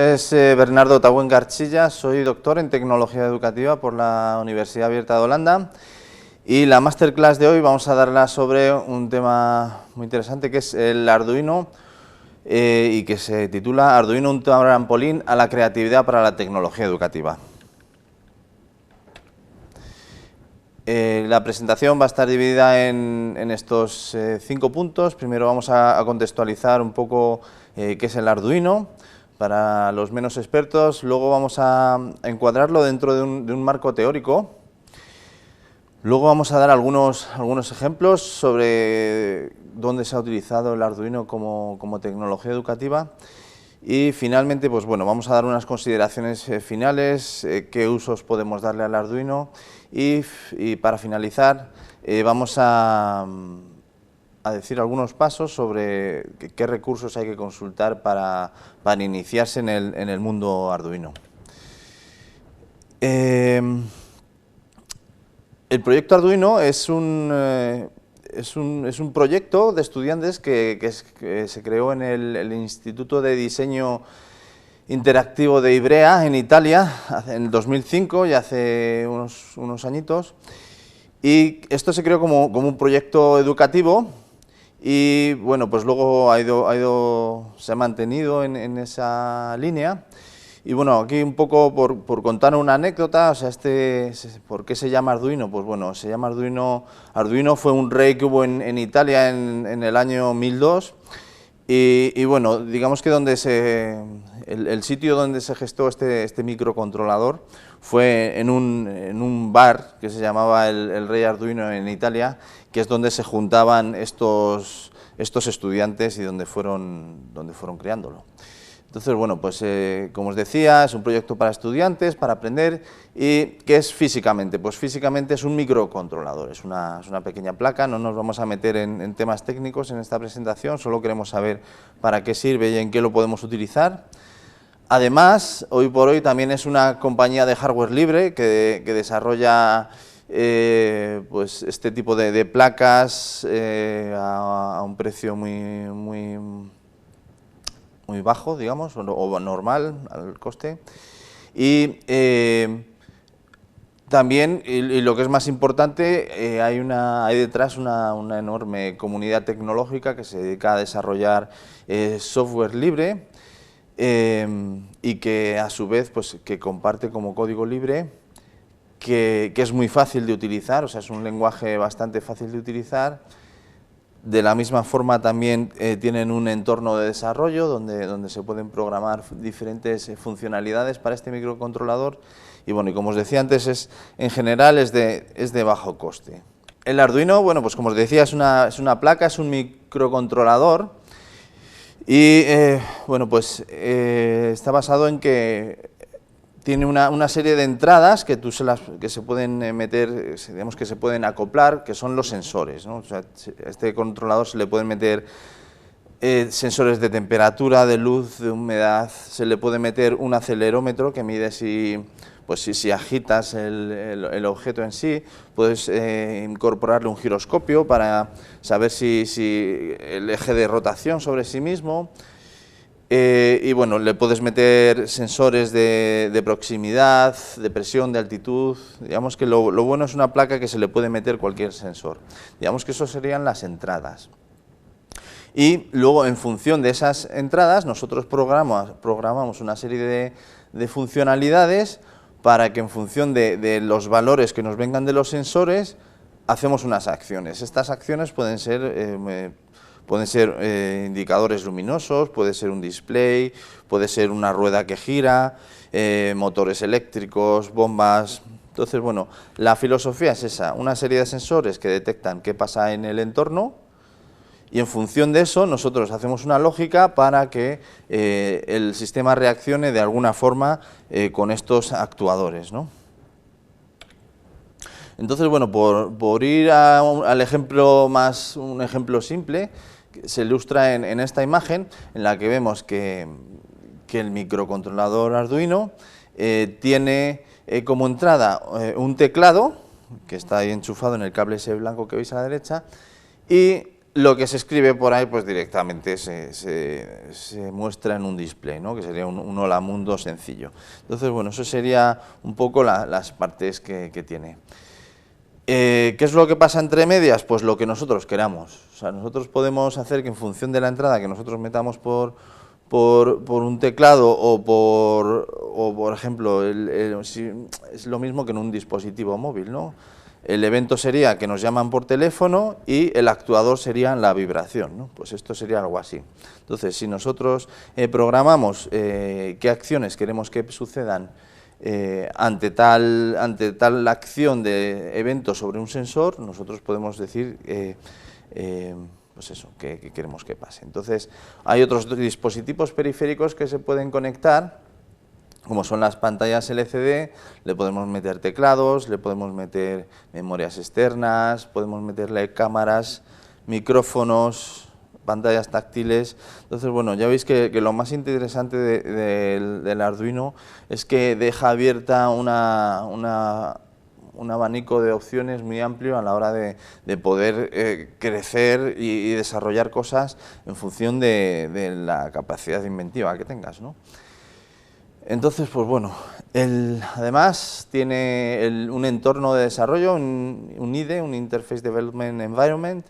nombre es Bernardo Tabuén Garchilla, soy doctor en Tecnología Educativa por la Universidad Abierta de Holanda y la masterclass de hoy vamos a darla sobre un tema muy interesante que es el Arduino y que se titula Arduino, un trampolín a la creatividad para la tecnología educativa. La presentación va a estar dividida en estos 5 puntos. Primero vamos a contextualizar un poco qué es el Arduino para los menos expertos. Luego vamos a encuadrarlo dentro de un marco teórico. Luego vamos a dar algunos ejemplos sobre dónde se ha utilizado el Arduino como tecnología educativa. Y finalmente, pues bueno, vamos a dar unas consideraciones finales, qué usos podemos darle al Arduino y para finalizar vamos a decir algunos pasos sobre qué recursos hay que consultar para iniciarse en el mundo Arduino. El proyecto Arduino es un proyecto de estudiantes que se creó en el Instituto de Diseño Interactivo de Ivrea, en Italia, en el 2005, ya hace unos añitos. Y esto se creó como un proyecto educativo y, bueno, pues luego se ha mantenido en esa línea. Y bueno, aquí un poco por contar una anécdota, o sea, ¿por qué se llama Arduino? Pues bueno, se llama Arduino fue un rey que hubo en Italia en el año 1002 y bueno, digamos que el sitio donde se gestó este microcontrolador fue en un bar que se llamaba el Rey Arduino en Italia, que es donde se juntaban estos estudiantes y donde fueron creándolo. Entonces, bueno, pues como os decía, es un proyecto para estudiantes, para aprender. ¿Y qué es físicamente? Pues físicamente es un microcontrolador, es una pequeña placa. No nos vamos a meter en temas técnicos en esta presentación, solo queremos saber para qué sirve y en qué lo podemos utilizar. Además, hoy por hoy también es una compañía de hardware libre que desarrolla pues este tipo de placas a un precio muy bajo, digamos, o normal al coste. Y también, y lo que es más importante, hay detrás una enorme comunidad tecnológica que se dedica a desarrollar software libre y que a su vez pues, que comparte como código libre, que es muy fácil de utilizar, o sea, es un lenguaje bastante fácil de utilizar. De la misma forma también tienen un entorno de desarrollo donde se pueden programar diferentes funcionalidades para este microcontrolador y bueno, y como os decía antes, en general es de bajo coste. El Arduino, bueno, pues como os decía, es una placa, es un microcontrolador y bueno, pues está basado en que tiene una serie de entradas que se pueden meter, digamos que se pueden acoplar, que son los sensores, ¿no? O sea, a este controlador se le pueden meter sensores de temperatura, de luz, de humedad, se le puede meter un acelerómetro que mide si agitas el objeto en sí, puedes incorporarle un giroscopio para saber si el eje de rotación sobre sí mismo. Y bueno, le puedes meter sensores de proximidad, de presión, de altitud. Digamos que lo bueno es una placa que se le puede meter cualquier sensor. Digamos que eso serían las entradas. Y luego, en función de esas entradas, nosotros programamos una serie de funcionalidades para que en función de los valores que nos vengan de los sensores, hacemos unas acciones. Estas acciones pueden ser indicadores luminosos, puede ser un display, puede ser una rueda que gira, motores eléctricos, bombas. Entonces, bueno, la filosofía es esa, una serie de sensores que detectan qué pasa en el entorno y en función de eso nosotros hacemos una lógica para que el sistema reaccione de alguna forma con estos actuadores, ¿no? Entonces, bueno, por ir al ejemplo un ejemplo simple, se ilustra en esta imagen en la que vemos que el microcontrolador Arduino tiene como entrada un teclado que está ahí enchufado en el cable ese blanco que veis a la derecha y Lo que se escribe por ahí, pues directamente se muestra en un display, ¿no? Que sería un hola mundo sencillo. Entonces, bueno, eso sería un poco las partes que tiene. ¿Qué es lo que pasa entre medias? Pues lo que nosotros queramos. O sea, nosotros podemos hacer que en función de la entrada que nosotros metamos por un teclado o por ejemplo, es lo mismo que en un dispositivo móvil, ¿no? El evento sería que nos llaman por teléfono y el actuador sería la vibración, ¿no? Pues esto sería algo así. Entonces, si nosotros programamos qué acciones queremos que sucedan ante tal acción de evento sobre un sensor, nosotros podemos decir pues eso, que queremos que pase. Entonces, hay otros dispositivos periféricos que se pueden conectar, como son las pantallas LCD, le podemos meter teclados, le podemos meter memorias externas, podemos meterle cámaras, micrófonos, pantallas táctiles. Entonces, bueno, ya veis que lo más interesante del Arduino es que deja abierta un abanico de opciones muy amplio a la hora de poder crecer y desarrollar cosas en función de la capacidad inventiva que tengas, ¿no? Entonces, pues bueno, además tiene un entorno de desarrollo, un IDE, un Interface Development Environment,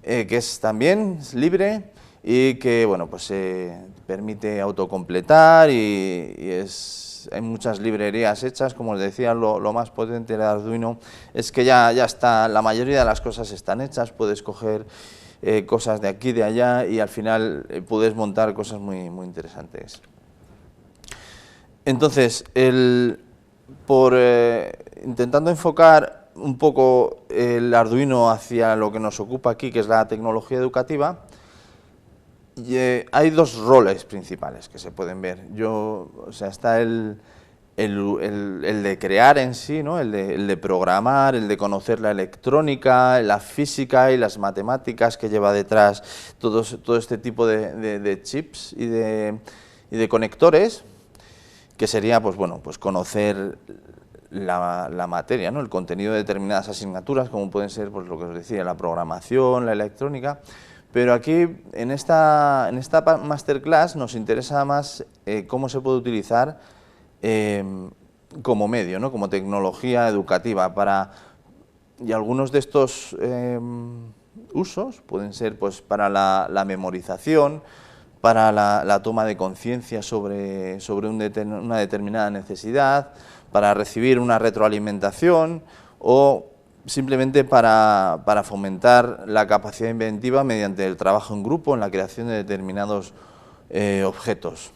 que es también libre y que, bueno, pues permite autocompletar hay muchas librerías hechas. Como os decía, lo más potente de Arduino es que ya está, la mayoría de las cosas están hechas, puedes coger cosas de aquí, de allá y al final puedes montar cosas muy, muy interesantes. Entonces, intentando enfocar un poco el Arduino hacia lo que nos ocupa aquí, que es la tecnología educativa, hay dos roles principales que se pueden ver. O sea, está el de crear en sí, ¿no? el de programar, el de conocer la electrónica, la física y las matemáticas que lleva detrás todo este tipo de chips y de conectores, que sería, pues bueno, pues conocer la materia, ¿no? El contenido de determinadas asignaturas, como pueden ser, pues lo que os decía, la programación, la electrónica. Pero aquí, en esta masterclass, nos interesa más cómo se puede utilizar como medio, ¿no? Como tecnología educativa y algunos de estos usos pueden ser, pues, para la memorización, para la toma de conciencia sobre una determinada necesidad, para recibir una retroalimentación o simplemente para fomentar la capacidad inventiva mediante el trabajo en grupo en la creación de determinados objetos.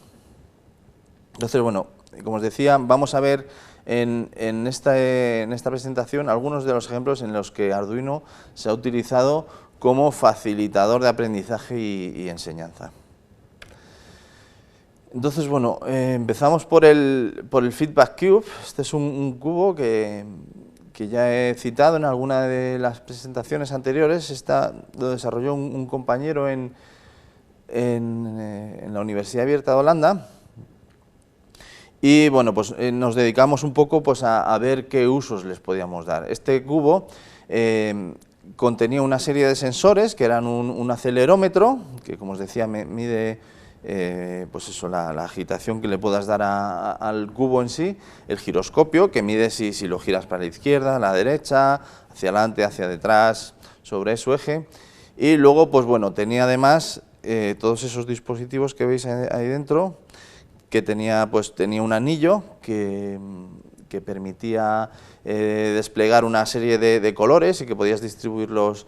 Entonces, bueno, como os decía, vamos a ver en esta presentación algunos de los ejemplos en los que Arduino se ha utilizado como facilitador de aprendizaje y enseñanza. Entonces, bueno, empezamos por el Feedback Cube. Este es un cubo que ya he citado en alguna de las presentaciones anteriores. Lo desarrolló un compañero en la Universidad Abierta de Holanda. Y bueno, pues nos dedicamos un poco pues, a ver qué usos les podíamos dar. Este cubo contenía una serie de sensores que eran un acelerómetro, que como os decía mide pues eso, la agitación que le puedas dar al cubo en sí, el giroscopio, que mide si lo giras para la izquierda, a la derecha, hacia adelante, hacia detrás, sobre su eje. Y luego, pues bueno, tenía además todos esos dispositivos que veis ahí dentro, que tenía un anillo que permitía desplegar una serie de colores y que podías distribuirlos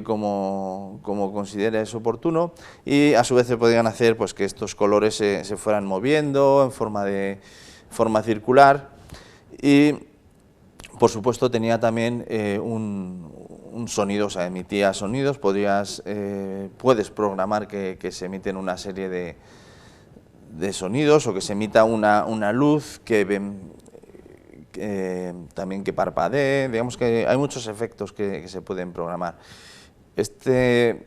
como consideres oportuno, y a su vez se podían hacer pues, que estos colores se fueran moviendo en forma circular, y por supuesto tenía también un sonido, o sea, emitía sonidos. Puedes programar que se emiten una serie de sonidos o que se emita una luz también que parpadee. Digamos que hay muchos efectos que se pueden programar. Este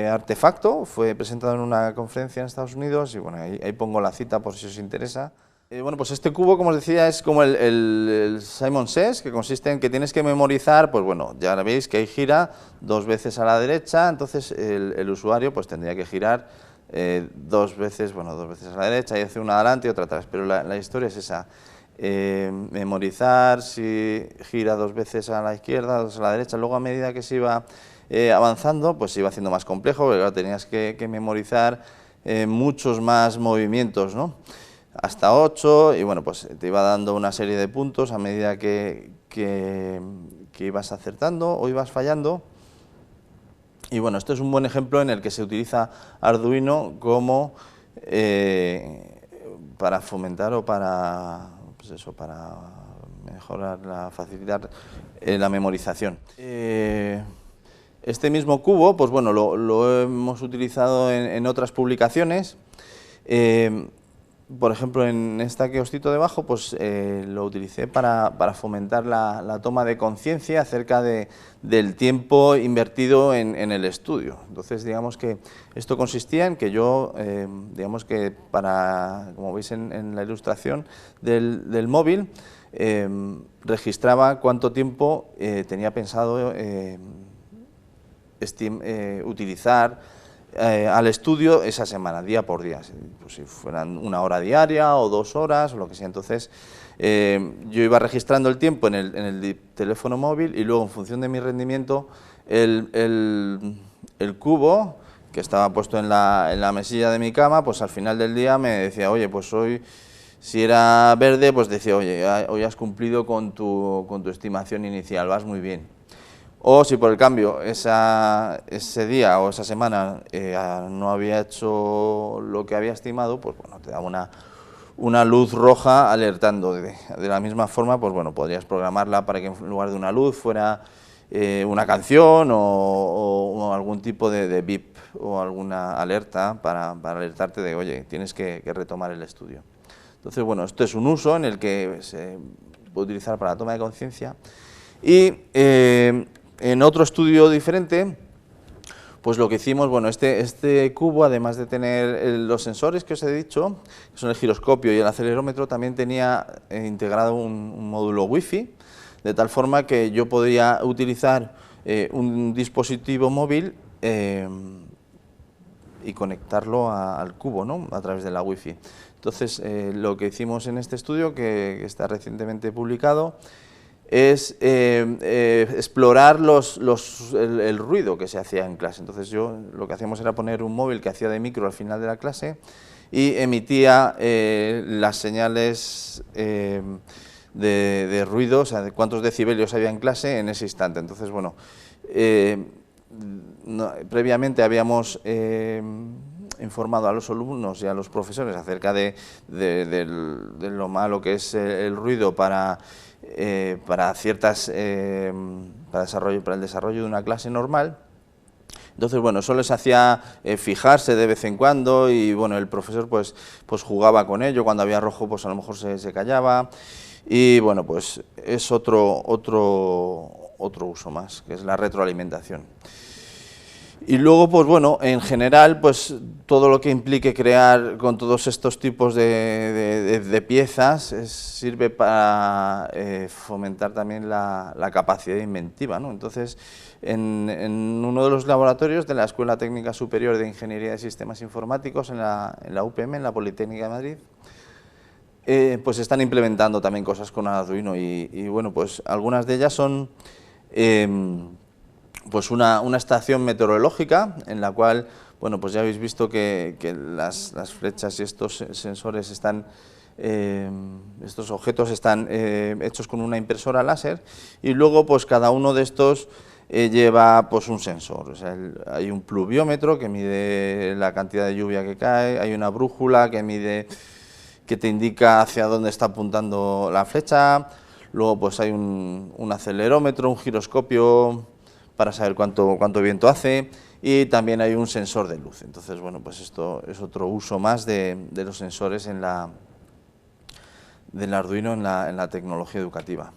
artefacto fue presentado en una conferencia en Estados Unidos y bueno, ahí pongo la cita por si os interesa. Bueno, pues este cubo, como os decía, es como el Simon Says, que consiste en que tienes que memorizar, pues bueno, ya veis que ahí gira 2 veces a la derecha, entonces el usuario pues tendría que girar 2 veces, bueno, 2 veces a la derecha y hace una adelante y otra atrás, pero la historia es esa. Memorizar si gira 2 veces a la izquierda, 2 a la derecha, luego a medida que se iba avanzando, pues se iba haciendo más complejo, porque claro, tenías que memorizar muchos más movimientos, ¿no? Hasta 8, y bueno, pues te iba dando una serie de puntos a medida que ibas acertando o ibas fallando. Y bueno, esto es un buen ejemplo en el que se utiliza Arduino como para fomentar o para, pues eso, para mejorar facilitar la memorización. Este mismo cubo, pues bueno, lo hemos utilizado en otras publicaciones. Por ejemplo, en esta que os cito debajo, pues lo utilicé para fomentar la toma de conciencia acerca del tiempo invertido en el estudio. Entonces, digamos que esto consistía en que yo, digamos que para, como veis en la ilustración del móvil, registraba cuánto tiempo tenía pensado utilizar al estudio esa semana, día por día, pues si fueran 1 hora diaria o 2 horas o lo que sea. Entonces yo iba registrando el tiempo en el teléfono móvil y luego, en función de mi rendimiento, el cubo que estaba puesto en la mesilla de mi cama, pues al final del día me decía, oye, pues hoy, si era verde, pues decía, oye, hoy has cumplido con tu estimación inicial, vas muy bien. O si por el cambio ese día o esa semana no había hecho lo que había estimado, pues bueno, te daba una luz roja alertando. De la misma forma, pues bueno, podrías programarla para que en lugar de una luz fuera una canción o algún tipo de bip o alguna alerta para alertarte de, oye, tienes que retomar el estudio. Entonces, bueno, esto es un uso en el que se puede utilizar para la toma de conciencia. Y en otro estudio diferente, pues lo que hicimos, bueno, este cubo, además de tener los sensores que os he dicho, que son el giroscopio y el acelerómetro, también tenía integrado un módulo Wi-Fi, de tal forma que yo podía utilizar un dispositivo móvil y conectarlo al cubo, ¿no?, a través de la Wi-Fi. Entonces, lo que hicimos en este estudio, que está recientemente publicado, es explorar el ruido que se hacía en clase. Entonces yo lo que hacíamos era poner un móvil que hacía de micro al final de la clase y emitía las señales de ruido, o sea, de cuántos decibelios había en clase en ese instante. Entonces, bueno, previamente habíamos informado a los alumnos y a los profesores acerca de lo malo que es el ruido para ciertas para el desarrollo de una clase normal. Entonces, bueno, eso les hacía fijarse de vez en cuando y, bueno, el profesor pues jugaba con ello. Cuando había rojo, pues a lo mejor se callaba. Y, bueno, pues es otro uso más, que es la retroalimentación. Y luego, pues bueno, en general, pues todo lo que implique crear con todos estos tipos de piezas sirve para fomentar también la capacidad inventiva, ¿no? Entonces, en uno de los laboratorios de la Escuela Técnica Superior de Ingeniería de Sistemas Informáticos, en la UPM, en la Politécnica de Madrid, pues están implementando también cosas con Arduino y bueno, pues algunas de ellas son pues una estación meteorológica en la cual, bueno, pues ya habéis visto que las flechas y estos sensores están, estos objetos están hechos con una impresora láser y luego pues cada uno de estos lleva pues un sensor. O sea, hay un pluviómetro que mide la cantidad de lluvia que cae, hay una brújula que te indica hacia dónde está apuntando la flecha, luego pues hay un acelerómetro, un giroscopio para saber cuánto viento hace y también hay un sensor de luz. Entonces, bueno, pues esto es otro uso más de los sensores del Arduino en la tecnología educativa.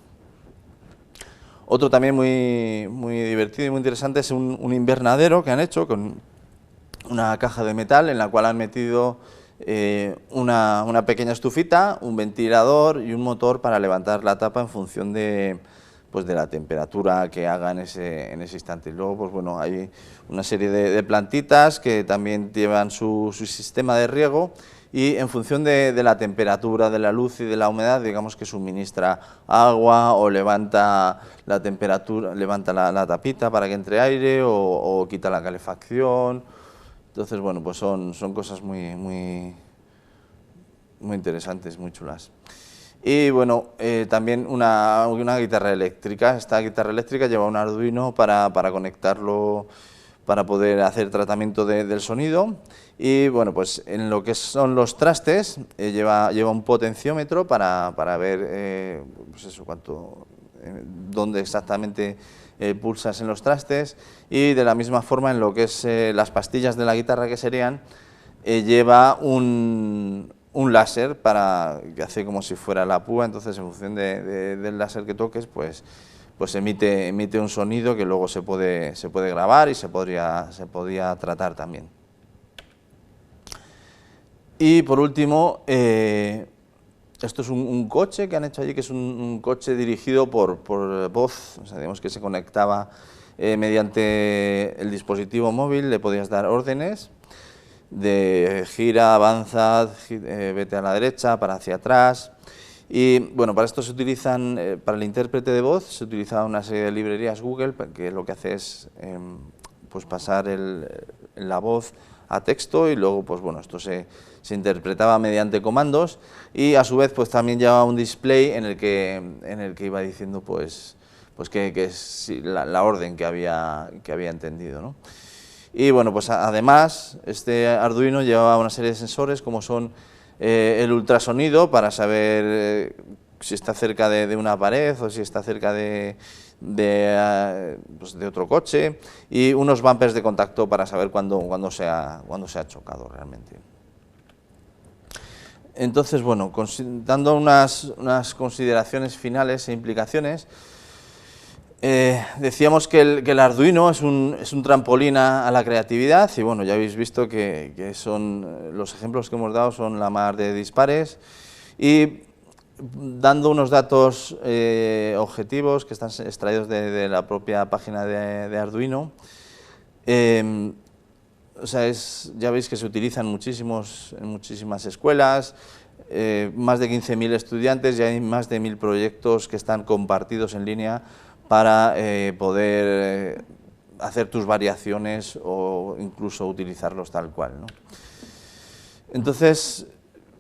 Otro también muy divertido y muy interesante es un invernadero que han hecho con una caja de metal en la cual han metido una pequeña estufita, un ventilador y un motor para levantar la tapa en función de, pues de la temperatura que haga en ese instante. Y luego, pues bueno, hay una serie de plantitas que también llevan su sistema de riego y en función de la temperatura, de la luz y de la humedad, digamos que suministra agua o levanta la temperatura, levanta la tapita para que entre aire o quita la calefacción. Entonces, bueno, pues son cosas muy interesantes, muy chulas. Y bueno, también una guitarra eléctrica. Esta guitarra eléctrica lleva un Arduino para conectarlo, para poder hacer tratamiento del sonido. Y bueno, pues en lo que son los trastes, lleva un potenciómetro para ver pues eso, dónde exactamente pulsas en los trastes. Y de la misma forma en lo que es las pastillas de la guitarra, que serían, lleva un láser que hace como si fuera la púa. Entonces en función del láser que toques, pues emite un sonido que luego se puede grabar y se podría tratar también. Y por último, esto es un coche que han hecho allí, que es un coche dirigido por voz. O sea, digamos que se conectaba mediante el dispositivo móvil, le podías dar órdenes de gira, avanza, vete a la derecha, para hacia atrás. Y bueno, para esto se utilizan, para el intérprete de voz, se utiliza una serie de librerías Google, que lo que hace es pues pasar la voz a texto, y luego pues bueno, esto se interpretaba mediante comandos, y a su vez pues también llevaba un display en el que iba diciendo pues que es la orden que había entendido, ¿no? Y bueno, pues además este Arduino llevaba una serie de sensores, como son el ultrasonido, para saber si está cerca de una pared o si está cerca de otro coche, y unos bumpers de contacto para saber cuándo se ha chocado realmente. Entonces, bueno, dando unas consideraciones finales e implicaciones, decíamos que el Arduino es un trampolín a la creatividad, y bueno, ya habéis visto que los ejemplos que hemos dado son la mar de dispares, y dando unos datos objetivos que están extraídos de la propia página de Arduino. O sea, ya veis que se utilizan en muchísimas escuelas, más de 15.000 estudiantes, y hay más de 1.000 proyectos que están compartidos en línea para poder hacer tus variaciones o incluso utilizarlos tal cual, ¿no? Entonces,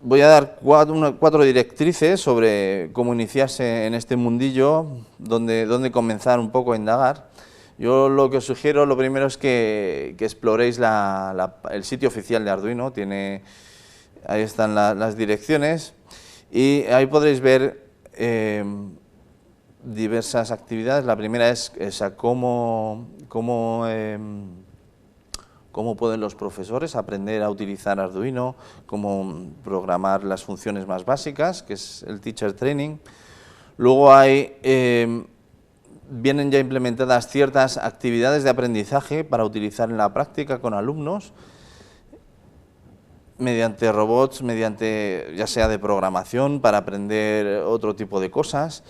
voy a dar cuatro directrices sobre cómo iniciarse en este mundillo, dónde comenzar un poco a indagar. Yo lo que os sugiero, lo primero es que exploréis el sitio oficial de Arduino. Ahí están las direcciones, y ahí podréis ver diversas actividades. La primera es cómo pueden los profesores aprender a utilizar Arduino, cómo programar las funciones más básicas, que es el Teacher Training. Luego vienen ya implementadas ciertas actividades de aprendizaje para utilizar en la práctica con alumnos, mediante robots, ya sea de programación, para aprender otro tipo de cosas,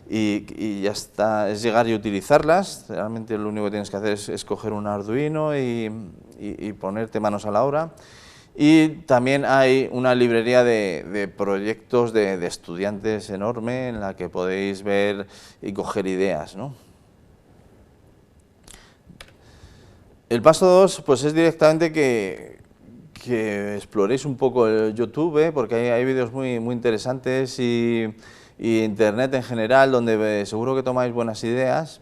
y ya está, es llegar y utilizarlas. Realmente lo único que tienes que hacer es coger un Arduino y ponerte manos a la obra. Y también hay una librería de proyectos de estudiantes enorme, en la que podéis ver y coger ideas, ¿no? El paso 2 pues es directamente que exploréis un poco el YouTube, porque hay vídeos muy interesantes, y Internet en general, donde seguro que tomáis buenas ideas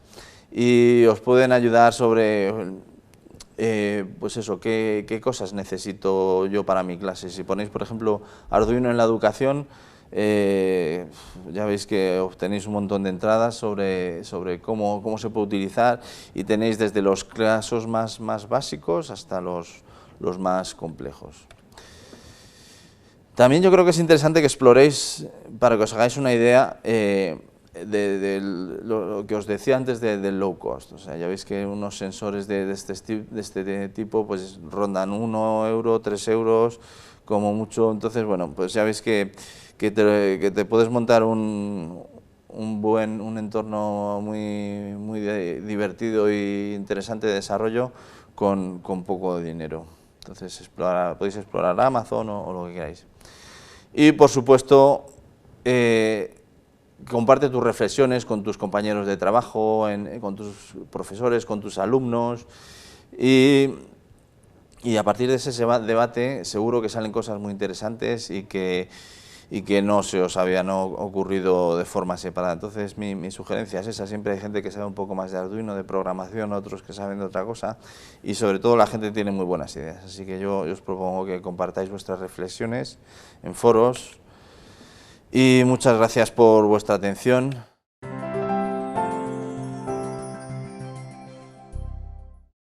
y os pueden ayudar sobre pues eso, qué cosas necesito yo para mi clase. Si ponéis, por ejemplo, Arduino en la educación, ya veis que obtenéis un montón de entradas sobre cómo se puede utilizar, y tenéis desde los casos más básicos hasta los más complejos. También yo creo que es interesante que exploréis, para que os hagáis una idea, de lo que os decía antes del low cost. O sea, ya veis que unos sensores de este tipo pues rondan 1 euro, 3 euros, como mucho. Entonces, bueno, pues ya veis que te puedes montar un entorno muy divertido y interesante de desarrollo con poco dinero. Entonces podéis explorar Amazon o lo que queráis. Y por supuesto, comparte tus reflexiones con tus compañeros de trabajo, con tus profesores, con tus alumnos, y a partir de ese debate seguro que salen cosas muy interesantes y que no se os habían ocurrido de forma separada. Entonces mi sugerencia es esa: siempre hay gente que sabe un poco más de Arduino, de programación, otros que saben de otra cosa, y sobre todo la gente tiene muy buenas ideas. Así que yo os propongo que compartáis vuestras reflexiones en foros, y muchas gracias por vuestra atención.